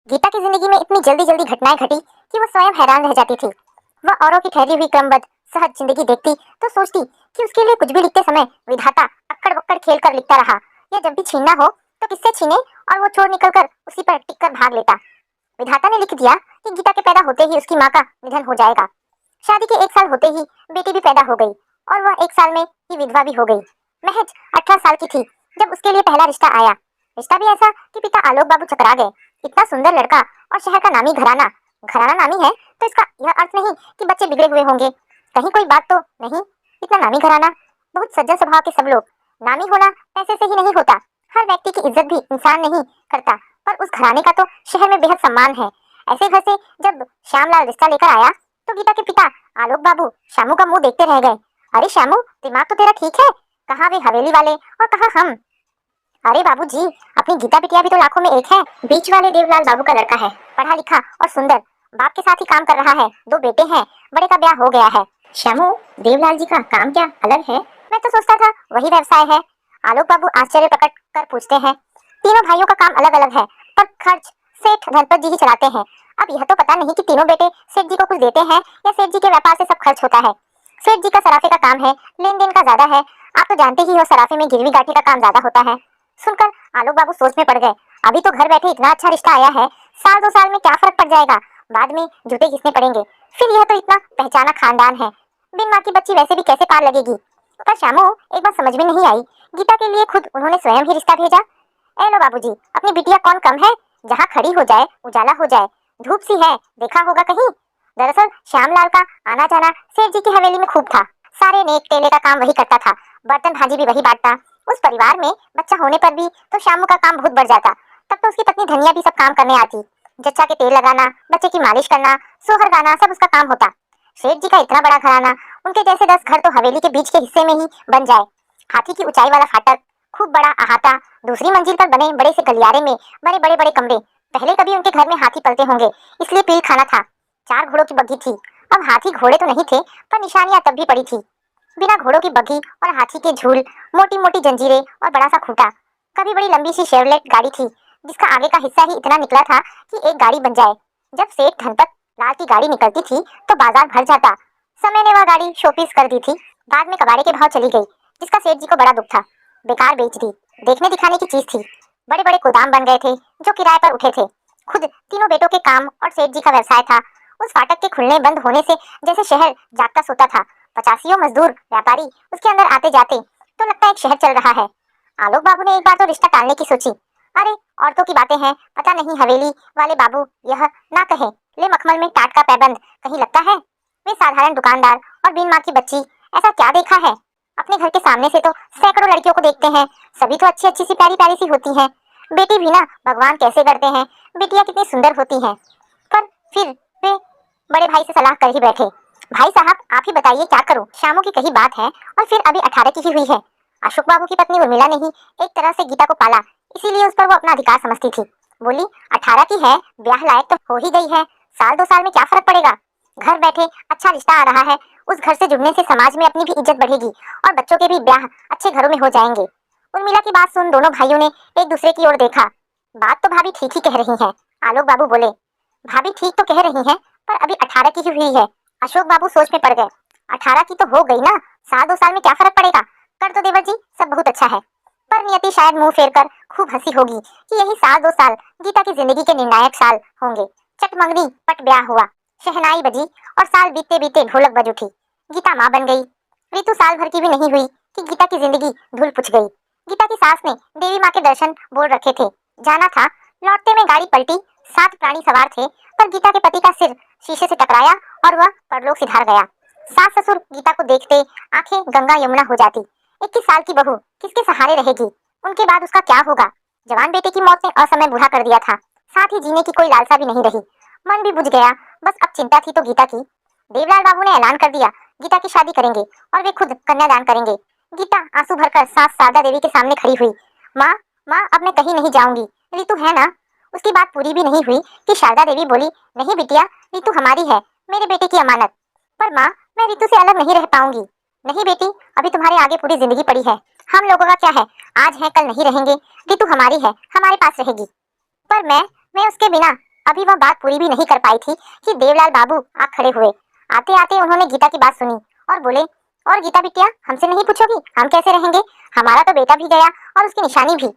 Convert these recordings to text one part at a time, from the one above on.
गीता की जिंदगी में इतनी जल्दी जल्दी घटनाएं घटी कि वो स्वयं हैरान रह जाती थी। वह औरों की ठहरी हुई क्रमबद्ध सहज जिंदगी देखती तो सोचती कि उसके लिए कुछ भी लिखते समय विधाता अक्कड़ बक्कड़ खेल कर लिखता रहा, या जब भी छीनना हो तो किससे छीने और वो चोर निकलकर उसी पर टिक कर भाग लेता। विधाता ने लिख दिया कि गीता के पैदा होते ही उसकी माँ का निधन हो जाएगा। शादी के 1 साल होते ही बेटी भी पैदा हो गई और वह 1 साल में ही विधवा भी हो गई। महज 18 साल की थी जब उसके लिए पहला रिश्ता आया। रिश्ता भी ऐसा कि पिता आलोक बाबू चकरा गए। इतना सुंदर लड़का और शहर का नामी घराना। घराना नामी है तो इसका यह अर्थ नहीं कि बच्चे बिगड़े हुए होंगे। कहीं कोई बात तो नहीं। इतना नामी घराना, बहुत सज्जन स्वभाव के सब लोग। नामी होना पैसे से ही नहीं होता। हर व्यक्ति की इज्जत भी इंसान नहीं करता, पर उस घराने का तो शहर में बेहद सम्मान है। ऐसे घर से जब श्यामलाल रिश्ता लेकर आया तो गीता के पिता आलोक बाबू शामू का मुंह देखते रह गए। अरे शामू, दिमाग तो तेरा ठीक है? कहाँ वे हवेली वाले और कहाँ हम? अरे बाबूजी, अपनी गीता बिटिया भी तो लाखों में एक है। बीच वाले देवलाल बाबू का लड़का है, पढ़ा लिखा और सुंदर, बाप के साथ ही काम कर रहा है। 2 बेटे हैं, बड़े का ब्याह हो गया है। श्यामू, देवलाल जी का काम क्या अलग है? मैं तो सोचता था वही व्यवसाय है। आलोक बाबू आश्चर्य प्रकट कर पूछते हैं। तीनों भाइयों का काम अलग अलग है, पर खर्च सेठ धनपत जी ही चलाते हैं। अब यह तो पता नहीं कि तीनों बेटे सेठ जी को कुछ देते हैं या सेठ जी के व्यापार से सब खर्च होता है। सेठ जी का सराफे का काम है, लेन देन का ज्यादा है। आप तो जानते ही हो, सराफे में गिरवी गाठी का काम ज्यादा होता है। सुनकर आलोक बाबू सोच में पड़ गए। अभी तो घर बैठे इतना अच्छा रिश्ता आया है, साल 2 साल में क्या फर्क पड़ जाएगा? बाद में जूते घिसने पड़ेंगे। फिर यह तो इतना पहचाना खानदान है, बिन माँ की बच्ची वैसे भी कैसे पार लगेगी? पर शामू, एक बात समझ में नहीं आई, गीता के लिए खुद उन्होंने स्वयं ही रिश्ता भेजा। ए लो बाबूजी, अपनी बिटिया कौन कम है? जहाँ खड़ी हो जाए उजाला हो जाए। धूप सी है, देखा होगा कहीं? दरअसल श्यामलाल का आना जाना सेठ जी की हवेली में खूब था। सारे नेक टेले का काम वही करता था, बर्तन भाजी भी वही बांटता। उस परिवार में बच्चा होने पर भी तो शामू का काम बहुत बढ़ जाता। तब तो उसकी पत्नी धनिया भी सब काम करने आती। जच्चा के तेल लगाना, बच्चे की मालिश करना, सोहर गाना, सब उसका काम होता। सेठ जी का इतना बड़ा घराना, उनके जैसे 10 घर तो हवेली के बीच के हिस्से में ही बन जाए। हाथी की ऊंचाई वाला फाटक, खूब बड़ा अहाता, दूसरी मंजिल पर बने बड़े से गलियारे में बने बड़े बड़े कमरे। पहले कभी उनके घर में हाथी पलते होंगे, इसलिए पील खाना था। 4 घोड़ों की बग्घी थी। अब हाथी घोड़े तो नहीं थे, पर निशानियां तब भी पड़ी थी। बिना घोड़ों की बग्घी और हाथी के झूल, मोटी मोटी जंजीरें और बड़ा सा खूंटा। कभी बड़ी लंबी सी शेवलेट गाड़ी थी, जिसका आगे का हिस्सा ही इतना निकला था कि एक गाड़ी बन जाए। जब सेठ धनपत लाल की गाड़ी निकलती थी तो बाजार भर जाता। समय ने वह गाड़ी शोपीस कर दी थी। बाद में कबाड़े के भाव चली गई, जिसका सेठ जी को बड़ा दुख था। बेकार बेच दी, देखने दिखाने की चीज थी। बड़े बड़े गोदाम बन गए थे जो किराए पर उठे थे। खुद तीनों बेटों के काम और सेठ जी का व्यवसाय था। उस फाटक के खुलने बंद होने से जैसे शहर जागता सोता था। 85 मजदूर व्यापारी उसके अंदर आते जाते तो लगता एक शहर चल रहा है। आलोक बाबू ने एक बार तो रिश्ता टालने की सोची। अरे औरतों की बातें हैं, पता नहीं हवेली वाले बाबू यह ना कहे, ले मखमल में टाट का पैबंद कहीं लगता है? वे साधारण दुकानदार और बिन माँ की बच्ची, ऐसा क्या देखा है? अपने घर के सामने से तो सैकड़ों लड़कियों को देखते हैं, सभी तो अच्छी अच्छी सी प्यारी प्यारी सी होती हैं। बेटी भी ना भगवान कैसे करते हैं, बेटियां कितनी सुंदर होती हैं। पर फिर वे बड़े भाई से सलाह कर ही बैठे। भाई साहब, आप ही बताइए क्या करूं? शामू की कही बात है और फिर अभी 18 की ही हुई है। अशोक बाबू की पत्नी उर्मिला ने ही एक तरह से गीता को पाला, इसीलिए उस पर वो अपना अधिकार समझती थी। बोली, 18 की है, ब्याह लायक तो हो ही गई है, साल 2 साल में क्या फर्क पड़ेगा? घर बैठे अच्छा रिश्ता आ रहा है, उस घर से जुड़ने से समाज में अपनी भी इज्जत बढ़ेगी और बच्चों के भी ब्याह अच्छे घरों में हो जाएंगे। उर्मिला की बात सुन दोनों भाइयों ने एक दूसरे की ओर देखा। बात तो भाभी ठीक ही कह रही हैं। आलोक बाबू बोले, भाभी ठीक तो कह रही हैं, पर अभी 18 की ही हुई है। अशोक बाबू सोच में पड़ गए। 18 की तो हो गई ना, साल 2 साल में क्या फर्क पड़ेगा? कर तो देवर जी, सब बहुत अच्छा है। पर नियति शायद मुंह फेर कर खूब हंसी होगी कि यही साल 2 साल गीता की जिंदगी के निर्णायक साल होंगे। चट मंगनी पट ब्याह हुआ, शहनाई बजी और साल बीते बीते ढोलक बज उठी। गीता माँ बन गई। ऋतु साल भर की भी नहीं हुई कि गीता की जिंदगी धूल पुछ गई। गीता की सास ने देवी माँ के दर्शन बोल रखे थे, जाना था। लौटते में गाड़ी पलटी, 7 प्राणी सवार थे, पर गीता के पति का सिर शीशे से टकराया और वह परलोक सिधार गया। सास ससुर गीता को देखते आंखें गंगा यमुना हो जाती। 21 साल की बहू किसके सहारे रहेगी? उनके बाद उसका क्या होगा? जवान बेटे की मौत ने असमय बूढ़ा कर दिया था, साथ ही जीने की कोई लालसा भी नहीं रही। मन भी बुझ गया, बस अब चिंता थी तो गीता की। देवलाल बाबू ने ऐलान कर दिया, गीता की शादी करेंगे और वे खुद कन्यादान करेंगे। गीता आंसू भरकर सास शारदा देवी के सामने खड़ी हुई। माँ, माँ, अब मैं कहीं नहीं जाऊंगी, ऋतु है ना? उसकी बात पूरी भी नहीं हुई कि शारदा देवी बोली, नहीं बिटिया, ऋतु हमारी है, मेरे बेटे की अमानत। पर माँ, मैं ऋतु से अलग नहीं रह पाऊंगी। नहीं बेटी, अभी तुम्हारे आगे पूरी जिंदगी पड़ी है। हम लोगों का क्या है, आज है कल नहीं रहेंगे। ऋतु हमारी है, हमारे पास रहेगी। पर मैं उसके बिना अभी वह बात पूरी भी नहीं कर पाई थी कि देवलाल बाबू आ खड़े हुए। आते आते उन्होंने गीता की बात सुनी और बोले, और गीता बिटिया, हमसे नहीं पूछोगी हम कैसे रहेंगे? हमारा तो बेटा भी गया और उसकी निशानी भी।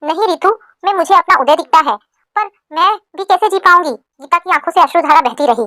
नहीं रितु, मैं मुझे अपना उदय दिखता है, पर मैं भी कैसे जी पाऊंगी? गीता की आंखों से अश्रुधारा बहती रही।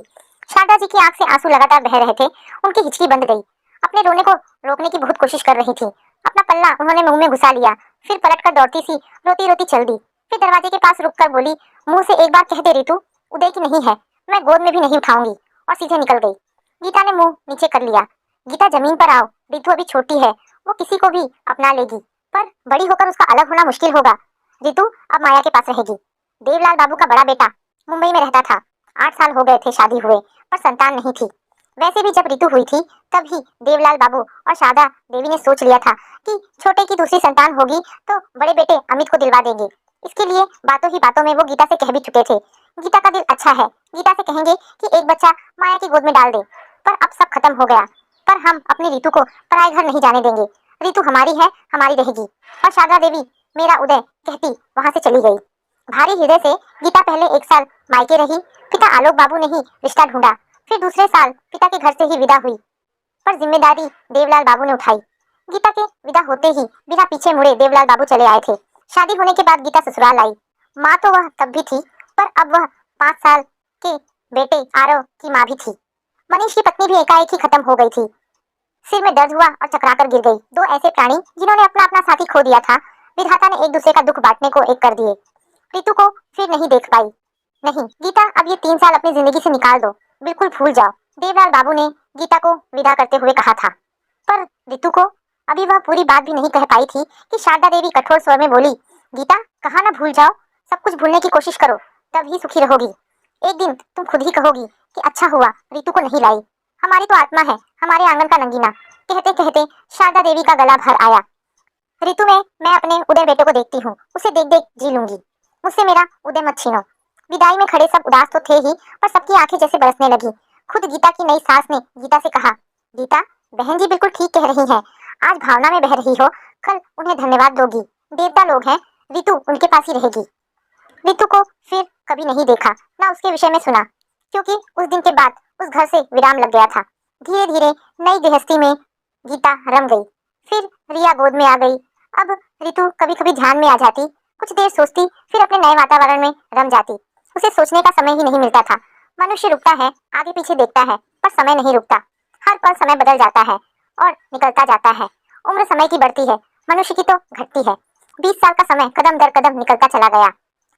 शारदा जी की आंख से आंसू लगातार बह रहे थे। उनकी हिचकी बंद गई। अपने रोने को रोकने की बहुत कोशिश कर रही थी। अपना पल्ला उन्होंने मुंह में घुसा लिया, फिर पलटकर दौड़ती सी रोती रोती चल दी। फिर दरवाजे के पास रुककर बोली, मुंह से एक बार कह दे रितु, उदय की नहीं है, मैं गोद में भी नहीं उठाऊंगी, और सीधे निकल गई। गीता ने मुंह नीचे कर लिया। गीता, जमीन पर आओ, रितु अभी छोटी है, वो किसी को भी अपना लेगी, पर बड़ी होकर उसका अलग होना मुश्किल होगा। रितु अब माया के पास रहेगी। देवलाल बाबू का बड़ा बेटा मुंबई में रहता था। 8 साल हो गए थे शादी हुए, पर संतान नहीं थी। वैसे भी जब रितु हुई थी तभी देवलाल बाबू और शारदा देवी ने सोच लिया था कि छोटे की दूसरी संतान होगी तो बड़े बेटे अमित को दिलवा देंगे। इसके लिए बातों ही बातों में वो गीता से कह भी चुके थे। गीता का दिल अच्छा है, गीता से कहेंगे कि एक बच्चा माया की गोद में डाल दे। पर अब सब खत्म हो गया। पर हम अपनी रितु को पराए घर नहीं जाने देंगे। रितु हमारी है, हमारी रहेगी। और शारदा देवी मेरा उदय कहती वहां से चली गई। भारी हृदय से गीता पहले 1 साल मायके रही। पिता आलोक बाबू ने ही रिश्ता ढूंढा। फिर दूसरे साल पिता के घर से ही विदा हुई, पर जिम्मेदारी देवलाल बाबू ने उठाई। गीता के विदा होते ही बिना पीछे मुड़े देवलाल बाबू चले आए थे। शादी होने के बाद गीता ससुराल आई। माँ तो वह तब भी थी, पर अब वह 5 साल के बेटे आरव की माँ भी थी। मनीष की पत्नी भी एकाएक ही खत्म हो गई थी। सिर में दर्द हुआ और चकराकर गिर गई। 2 ऐसे प्राणी जिन्होंने अपना अपना साथी खो दिया था, विधाता ने एक दूसरे का दुख बांटने को एक कर दिए। रितु को फिर नहीं देख पाई। नहीं गीता, अब ये 3 साल अपनी जिंदगी से निकाल दो, बिल्कुल भूल जाओ, देवलाल बाबू ने गीता को विदा करते हुए कहा था। पर रितु को अभी वह पूरी बात भी नहीं कह पाई थी कि शारदा देवी कठोर स्वर में बोली, गीता, कहा ना भूल जाओ, सब कुछ भूलने की कोशिश करो, तब ही सुखी रहोगी। एक दिन तुम खुद ही कहोगी कि अच्छा हुआ रितु को नहीं लाई, हमारी तो आत्मा है, हमारे आंगन का नंगीना। कहते कहते शारदा देवी का गला भर आया। रितु में मैं अपने उदय बेटे को देखती हूँ, उसे देख देख जी लूंगी, मुझसे मेरा उदय मत छीनो। विदाई में खड़े सब उदास तो थे ही, पर सबकी आंखें जैसे बरसने लगी। खुद गीता की नई सास ने गीता से कहा, गीता, बहन जी बिल्कुल ठीक कह रही हैं, आज भावना में बह रही हो, कल उन्हें धन्यवाद दोगी। देवता लोग हैं, रितु उनके पास ही रहेगी। रितु को फिर कभी नहीं देखा, ना उसके विषय में सुना, क्योंकि उस दिन के बाद उस घर से विराम लग गया था। धीरे धीरे नई गृहस्थी में गीता रम गई। फिर रिया गोद में आ गई। अब रितु कभी कभी ध्यान में आ जाती, कुछ देर सोचती, फिर अपने नए वातावरण में रम जाती। उसे सोचने का समय ही नहीं मिलता था। मनुष्य रुकता है, आगे पीछे देखता है, पर समय नहीं रुकता। हर पल समय बदल जाता है और निकलता जाता है। उम्र समय की बढ़ती है, मनुष्य की तो घटती है। 20 साल का समय कदम दर कदम निकलता चला गया।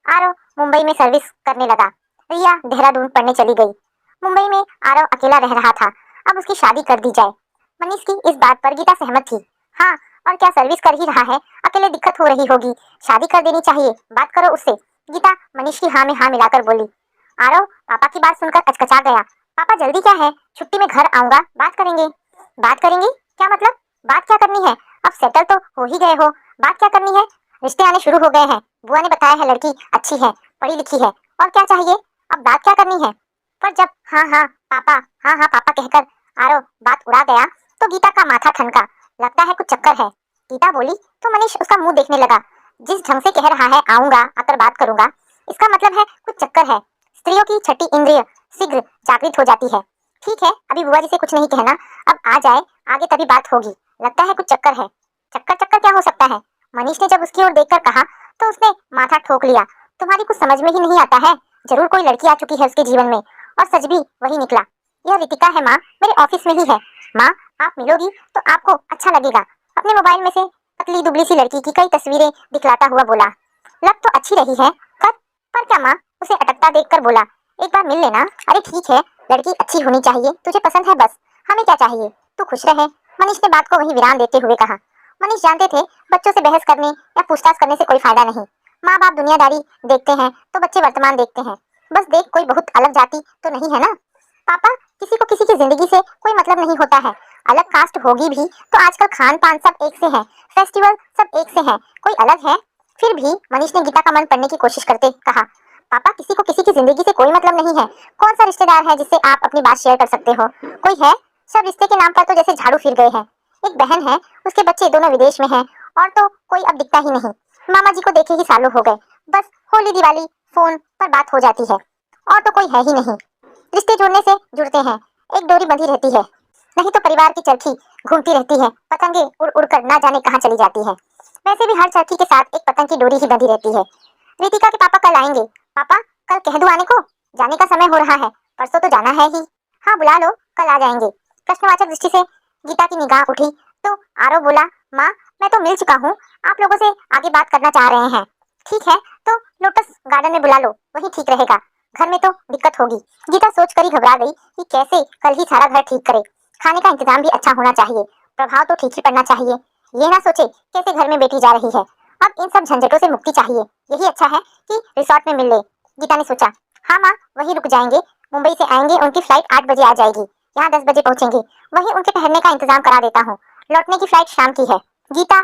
आरव मुंबई में सर्विस करने लगा। रिया देहरादून पढ़ने चली गई। मुंबई में आरव अकेला रह रहा था। अब उसकी शादी कर दी जाए। मनीष की इस बात पर गीता सहमत थी। हाँ, और क्या, सर्विस कर ही रहा है, अकेले दिक्कत हो रही होगी, शादी कर देनी चाहिए, बात करो उससे। गीता मनीष की हाँ में हाँ मिलाकर बोली। आरव पापा की बात सुनकर अचकचा गया। पापा जल्दी क्या है, छुट्टी में घर आऊंगा, बात करेंगे। बात करेंगे? क्या मतलब? बात क्या करनी है? अब सेटल तो हो ही गए हो, बात क्या करनी है? रिश्ते आने शुरू हो गए हैं, बुआ ने बताया है लड़की अच्छी है, पढ़ी लिखी है, और क्या चाहिए? अब बात क्या करनी है? पर जब हाँ हाँ पापा, हाँ हाँ पापा कहकर आरव बात उड़ा गया तो गीता का माथा ठनका। लगता है कुछ चक्कर है, गीता बोली तो मनीष उसका मुंह देखने लगा। जिस ढंग से कह रहा है आऊंगा, आकर बात करूंगा, इसका मतलब है कुछ चक्कर है। स्त्रियों की छठी इंद्रिय शीघ्र जागृत हो जाती है। ठीक है, अभी बुआ जी से कुछ नहीं कहना, अब आ जाए आगे तभी बात होगी। लगता है कुछ चक्कर है। चक्कर चक्कर क्या हो सकता है? मनीष ने जब उसकी ओर देखकर कहा तो उसने माथा ठोक लिया। तुम्हारी कुछ समझ में ही नहीं आता है, जरूर कोई लड़की आ चुकी है उसके जीवन में, और सच भी वही निकला। यह रितिका है माँ, मेरे ऑफिस में ही है। माँ, आप मिलोगी तो आपको अच्छा लगेगा। अपने मोबाइल में से पतली दुबली सी लड़की की कई तस्वीरें दिखलाता हुआ बोला। लग तो अच्छी रही है, पर क्या? माँ उसे अटकता देखकर बोला, एक बार मिल लेना। अरे ठीक है, लड़की अच्छी होनी चाहिए, तुझे पसंद है बस, हमें क्या चाहिए, तू खुश रहे। मनीष ने बात को वहीं विराम देते हुए कहा। मनीष जानते थे बच्चों से बहस करने या पूछताछ करने से कोई फायदा नहीं। माँ बाप दुनियादारी देखते हैं तो बच्चे वर्तमान देखते हैं। बस देख, कोई बहुत अलग जाति तो नहीं है ना? पापा, किसी को किसी की जिंदगी से कोई मतलब नहीं होता है। अलग कास्ट होगी भी तो आजकल खान पान सब एक से है, फेस्टिवल सब एक से है, कोई अलग है? फिर भी मनीष ने गीता का मन पढ़ने की कोशिश करते कहा, पापा किसी को किसी की जिंदगी से कोई मतलब नहीं है। कौन सा रिश्तेदार है जिससे आप अपनी बात शेयर कर सकते हो? कोई है? सब रिश्ते के नाम पर तो जैसे झाड़ू फिर गए हैं। एक बहन है, उसके बच्चे दोनों विदेश में हैं, और तो कोई अब दिखता ही नहीं। मामा जी को देखे ही सालों हो गए, बस होली दिवाली फोन पर बात हो जाती है। और तो कोई है ही नहीं। रिश्ते जोड़ने से जुड़ते हैं, एक डोरी बंधी रहती है, नहीं तो परिवार की चरखी घूमती रहती है, पतंगे उड़ उड़ कर ना जाने कहाँ चली जाती है। वैसे भी हर चरखी के साथ एक पतंग की डोरी ही बंधी रहती है। रितिका के पापा कल आएंगे। पापा, कल कह दूं आने को? जाने का समय हो रहा है, परसों तो जाना है ही। हाँ बुला लो, कल आ जाएंगे। प्रश्नवाचक दृष्टि से गीता की निगाह उठी तो आरव बोला, माँ मैं तो मिल चुका हूँ, आप लोगों से आगे बात करना चाह रहे हैं। ठीक है, तो लोटस गार्डन में बुला लो, वही ठीक रहेगा, घर में तो दिक्कत होगी। गीता सोच कर ही घबरा गई कि कैसे कल ही सारा घर ठीक करे। खाने का इंतजाम भी अच्छा होना चाहिए, प्रभाव तो ठीक ही पड़ना चाहिए। ये ना सोचे कैसे घर में बेटी जा रही है। अब इन सब झंझटों से मुक्ति चाहिए, यही अच्छा है कि रिसोर्ट में मिल ले। गीता ने सोचा, हाँ माँ वही रुक जाएंगे, मुंबई से आएंगे, उनकी फ्लाइट 8 बजे आ जाएगी, यहाँ 10 बजे पहुंचेंगे, वहीं उनके ठहरने का इंतजाम करा देता हूँ। लौटने की फ्लाइट शाम की है। गीता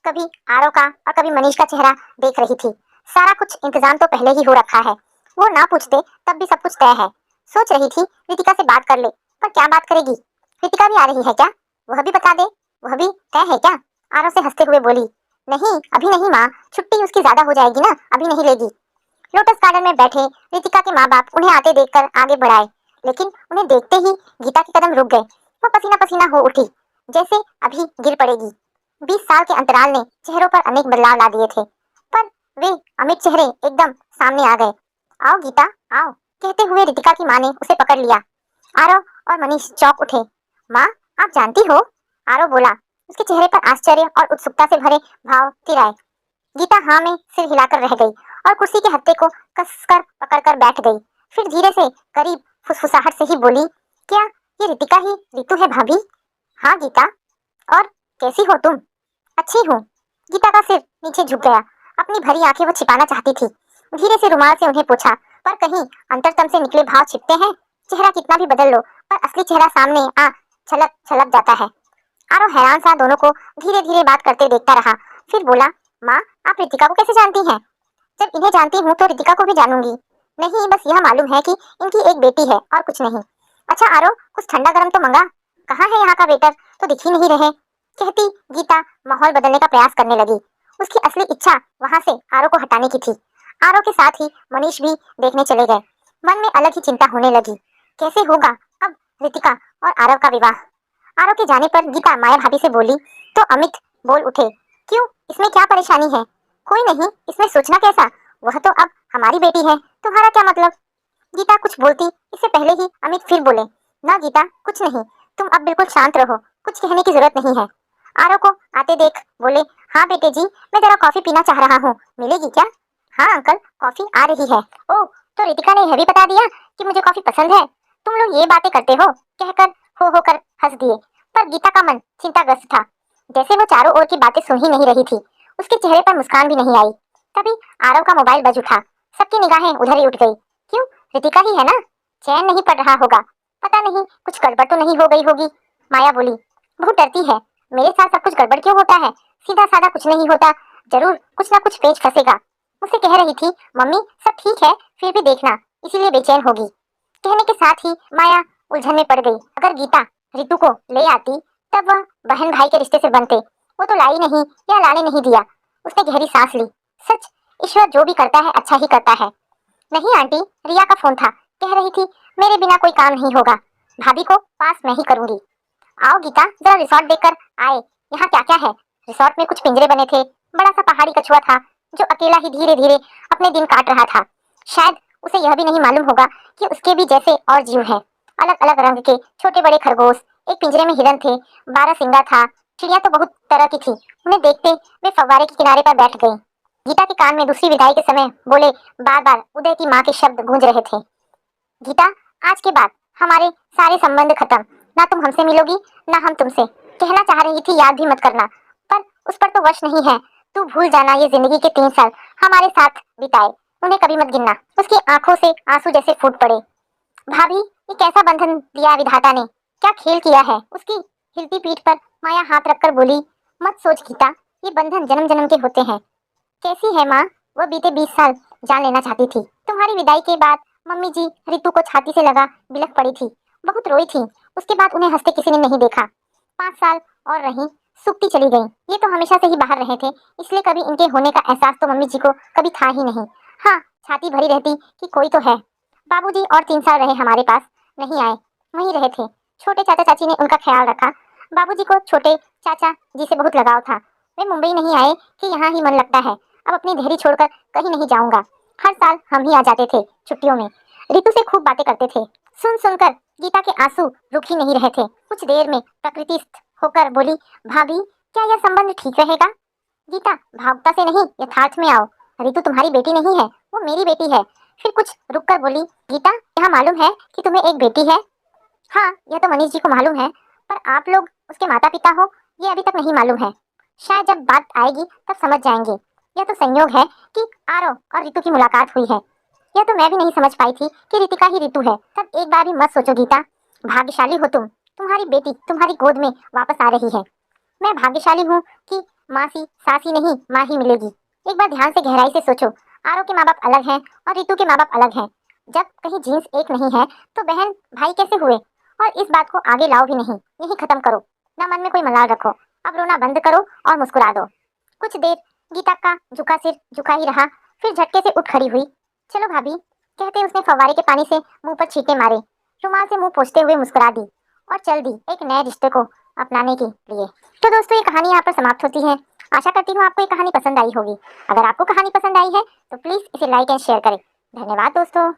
कभी आरव का और कभी मनीष का चेहरा देख रही थी। सारा कुछ इंतजाम तो पहले ही हो रखा है, वो ना पूछते तब भी सब कुछ तय है। सोच रही थी रितिका से बात कर ले, पर क्या बात करेगी? रितिका भी आ रही है क्या? वह भी बता दे, वह भी तय है क्या? आरव से हंसते हुए बोली, नहीं अभी नहीं माँ, छुट्टी उसकी ज्यादा हो जाएगी ना, अभी नहीं लेगी। लोटस गार्डन में बैठे रितिका के माँ बाप उन्हें आते देखकर आगे बढ़ाए, लेकिन उन्हें देखते ही गीता के कदम रुक गए। वो पसीना पसीना हो उठी, जैसे अभी गिर पड़ेगी। 20 साल के अंतराल ने चेहरों पर अनेक बदलाव ला दिए थे, पर वे अमिट चेहरे एकदम सामने आ गए। आओ गीता आओ, कहते हुए रितिका की माँ ने उसे पकड़ लिया। आरव और मनीष चौंक उठे। माँ आप जानती हो? आरव बोला, उसके चेहरे पर आश्चर्य और उत्सुकता से भरे भाव तिराए। गीता हाँ में सिर हिलाकर रह गई और कुर्सी के हत्थे को कसकर पकड़कर बैठ गई। फिर धीरे से करीब फुसफुसाहट से ही बोली, क्या ये रितिका ही रितु है भाभी? हाँ गीता, और कैसी हो तुम? अच्छी हूँ। गीता का सिर नीचे झुक गया, अपनी भरी आंखें वो छिपाना चाहती थी। धीरे से रुमाल से उन्हें पोंछा, पर कहीं अंतरतम से निकले भाव छिपते हैं। चेहरा कितना भी बदल लो, पर असली चेहरा सामने आ छलक छलक जाता है। आरो हैरान सा दोनों को धीरे धीरे बात करते देखता रहा, फिर बोला, माँ आप रितिका को कैसे जानती हैं? जब इन्हें जानती हूँ तो रितिका को भी जानूंगी। नहीं बस यह मालूम है कि इनकी एक बेटी है और कुछ नहीं। अच्छा आरो, कुछ ठंडा गरम तो मंगा। कहाँ है यहाँ का वेटर, तो दिख ही नहीं रहे, कहती गीता माहौल बदलने का प्रयास करने लगी। उसकी असली इच्छा वहां से आरो को हटाने की थी। आरो के साथ ही मनीष भी देखने चले गए। मन में अलग ही चिंता होने लगी, कैसे होगा अब रितिका और आरव का विवाह? आरव के जाने पर गीता माया भाभी से बोली तो अमित बोल उठे, क्यों इसमें क्या परेशानी है? कोई नहीं, इसमें सोचना कैसा, वह तो अब हमारी बेटी है, तुम्हारा क्या मतलब? गीता कुछ बोलती इससे पहले ही अमित फिर बोले, ना गीता कुछ नहीं, तुम अब बिल्कुल शांत रहो, कुछ कहने की जरूरत नहीं है। आरव को आते देख बोले, हाँ बेटे जी, मैं जरा कॉफी पीना चाह रहा हूँ, मिलेगी क्या? हाँ अंकल, कॉफी आ रही है। ओह, तो रितिका ने यह भी बता दिया कि मुझे कॉफी पसंद है। तुम लोग ये बातें करते हो, कहकर हो कर हंस दिए। पर गीता का मन चिंताग्रस्त था, जैसे वो चारों ओर की बातें सुन ही नहीं रही थी। उसके चेहरे पर मुस्कान भी नहीं आई। तभी आरव का मोबाइल बज उठा, सबकी निगाहें उधर ही उठ गई। क्यों, रितिका ही है ना? चैन नहीं पड़ रहा होगा, पता नहीं कुछ गड़बड़ तो नहीं हो गई होगी। माया बोली, बहुत डरती है, मेरे साथ सब कुछ गड़बड़ क्यों होता है? सीधा साधा कुछ नहीं होता, जरूर कुछ ना कुछ पेच फंसेगा। मुझसे कह रही थी मम्मी सब ठीक है, फिर भी देखना, इसीलिए बेचैन होगी। कहने के साथ ही माया उलझन में पड़ गई। अगर गीता रितु को ले आती तब वह बहन भाई के रिश्ते से बनते, वो तो लाई नहीं या लाने नहीं दिया। उसने गहरी सांस ली, सच ईश्वर जो भी करता है अच्छा ही करता है। नहीं आंटी, रिया का फोन था, कह रही थी मेरे बिना कोई काम नहीं होगा, भाभी को पास मैं ही करूंगी। आओ गीता जरा रिसोर्ट देखकर आए, यहाँ क्या क्या है? रिसोर्ट में कुछ पिंजरे बने थे, बड़ा सा पहाड़ी कछुआ था जो अकेला ही धीरे धीरे अपने दिन काट रहा था। शायद उसे यह भी नहीं मालूम होगा कि उसके भी जैसे और जीव हैं, अलग अलग रंग के छोटे बड़े खरगोश। एक पिंजरे में हिरन थे, 12 सिंगा था। चिड़िया तो बहुत तरह की थी। उन्हें देखते वे फव्वारे के किनारे पर बैठ गई। गीता के कान में दूसरी विदाई के समय बोले बार बार उदय की माँ के शब्द गूंज रहे थे, गीता आज के बाद हमारे सारे संबंध खत्म, ना तुम हमसे मिलोगी ना हम तुमसे। कहना चाह रही थी याद भी मत करना, पर उस पर तो वश नहीं है। तू भूल जाना ये जिंदगी के 3 साल हमारे साथ बिताए, उन्हें कभी मत गिनना। उसकी आंखों से आंसू जैसे फूट पड़े। भाभी ये कैसा बंधन दिया विधाता ने, क्या खेल किया है? उसकी हिलती पीठ पर माया हाथ रखकर बोली, मत सोच गीता, ये बंधन जन्म जन्म के होते हैं। कैसी है माँ? वह बीते 20 साल जान लेना चाहती थी। तुम्हारी विदाई के बाद मम्मी जी रितु को छाती से लगा बिलख पड़ी थी, बहुत रोई थी। उसके बाद उन्हें हंसते किसी ने नहीं देखा। 5 साल और रही, सूखती चली गई। ये तो हमेशा से ही बाहर रहे थे, इसलिए कभी इनके होने का एहसास तो मम्मी जी को कभी था ही नहीं। हाँ, छाती भरी रहती कि कोई तो है। बाबूजी और 3 साल रहे हमारे पास, नहीं आए, वहीं रहे थे। छोटे चाचा चाची ने उनका ख्याल रखा। बाबूजी को छोटे चाचा जी से बहुत लगाव था। वे मुंबई नहीं आए कि यहाँ ही मन लगता है, अब अपनी देहरी छोड़कर कहीं नहीं जाऊंगा। हर साल हम ही आ जाते थे छुट्टियों में। ऋतु से खूब बातें करते थे। सुन सुनकर गीता के आंसू रुक ही नहीं रहे थे। कुछ देर में प्रकृतिस्थ होकर बोली, भाभी क्या यह संबंध ठीक रहेगा? गीता, भावुकता से नहीं, यथार्थ में आओ। ऋतु तुम्हारी बेटी नहीं है, वो मेरी बेटी है। फिर कुछ रुककर बोली, गीता यह मालूम है कि तुम्हें एक बेटी है? हाँ, यह तो मनीष जी को मालूम है, पर आप लोग उसके माता पिता हो, ये अभी तक नहीं मालूम है। शायद जब बात आएगी तब समझ जाएंगे। यह तो संयोग है कि आरव और ऋतु की मुलाकात हुई है। यह तो मैं भी नहीं समझ पाई थी कि ऋतिका ही ऋतु है। तब एक बार भी मत सोचो गीता, भाग्यशाली हो तुम, तुम्हारी बेटी तुम्हारी गोद में वापस आ रही है। मैं भाग्यशाली हूँ कि मासी सासी नहीं माँ ही मिलेगी। एक बार ध्यान से गहराई से सोचो, आरव के माँ बाप अलग हैं और ऋतु के माँ बाप अलग हैं। जब कहीं जीन्स एक नहीं है तो बहन भाई कैसे हुए? और इस बात को आगे लाओ भी नहीं, यही खत्म करो। ना मन में कोई मलाल रखो, अब रोना बंद करो और मुस्कुरा दो। कुछ देर गीता का झुका सिर झुका ही रहा, फिर झटके से उठ खड़ी हुई। चलो भाभी, कहते उसने फव्वारे के पानी से मुंह पर छींटे मारे, रुमाल से मुंह पोंछते हुए मुस्कुरा दी और चल दी एक नए रिश्ते को अपनाने के लिए। तो दोस्तों, ये कहानी यहाँ पर समाप्त होती है। आशा करती हूँ आपको ये कहानी पसंद आई होगी। अगर आपको कहानी पसंद आई है तो प्लीज इसे लाइक एंड शेयर करें। धन्यवाद दोस्तों।